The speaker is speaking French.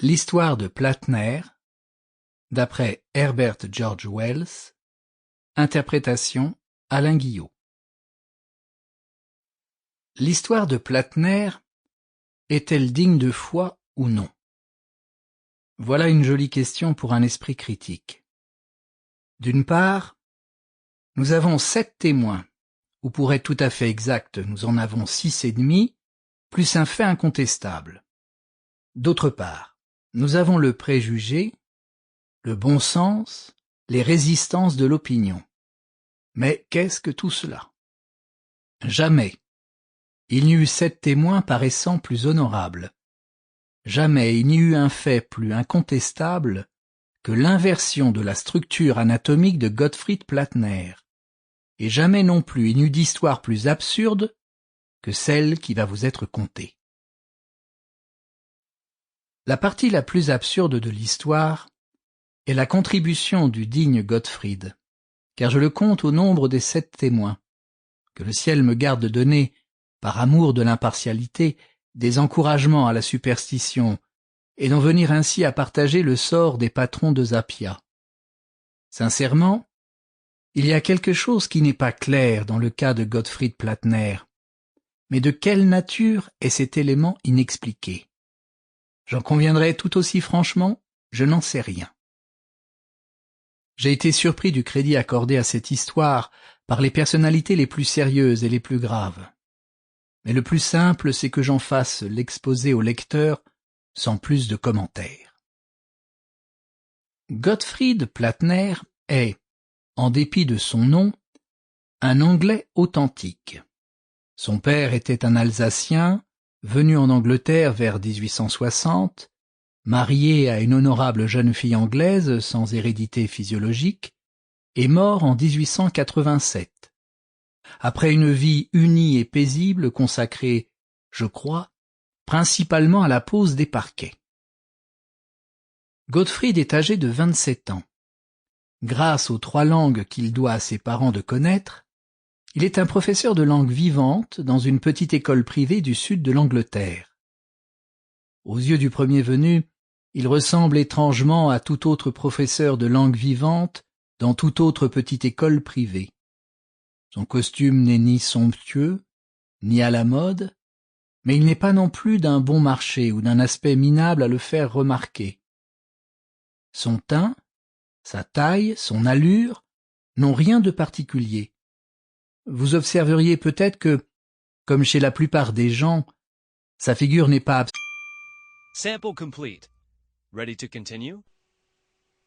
L'histoire de Platner, d'après Herbert George Wells, interprétation Alain Guillot. L'histoire de Platner est-elle digne de foi ou non? Voilà une jolie question pour un esprit critique. D'une part, nous avons 7 témoins, ou pour être tout à fait exact, nous en avons 6 et demi, plus un fait incontestable. D'autre part, nous avons le préjugé, le bon sens, les résistances de l'opinion. Mais qu'est-ce que tout cela? Jamais il n'y eut 7 témoins paraissant plus honorables. Jamais il n'y eut un fait plus incontestable que l'inversion de la structure anatomique de Gottfried Platner. Et jamais non plus il n'y eut d'histoire plus absurde que celle qui va vous être contée. La partie la plus absurde de l'histoire est la contribution du digne Gottfried, car je le compte au nombre des 7 témoins, que le ciel me garde de donner, par amour de l'impartialité, des encouragements à la superstition, et d'en venir ainsi à partager le sort des patrons de Zapia. Sincèrement, il y a quelque chose qui n'est pas clair dans le cas de Gottfried Platner, mais de quelle nature est cet élément inexpliqué? J'en conviendrai tout aussi franchement, je n'en sais rien. J'ai été surpris du crédit accordé à cette histoire par les personnalités les plus sérieuses et les plus graves. Mais le plus simple, c'est que j'en fasse l'exposé au lecteur sans plus de commentaires. Gottfried Platner est, en dépit de son nom, un Anglais authentique. Son père était un Alsacien, venu en Angleterre vers 1860, marié à une honorable jeune fille anglaise sans hérédité physiologique, et mort en 1887. Après une vie unie et paisible consacrée, je crois, principalement à la pose des parquets. Gottfried est âgé de 27 ans. Grâce aux 3 langues qu'il doit à ses parents de connaître, il est un professeur de langue vivante dans une petite école privée du sud de l'Angleterre. Aux yeux du premier venu, il ressemble étrangement à tout autre professeur de langue vivante dans toute autre petite école privée. Son costume n'est ni somptueux, ni à la mode, mais il n'est pas non plus d'un bon marché ou d'un aspect minable à le faire remarquer. Son teint, sa taille, son allure n'ont rien de particulier. Vous observeriez peut-être que, comme chez la plupart des gens, sa figure n'est pas Sample complete. Ready to continue?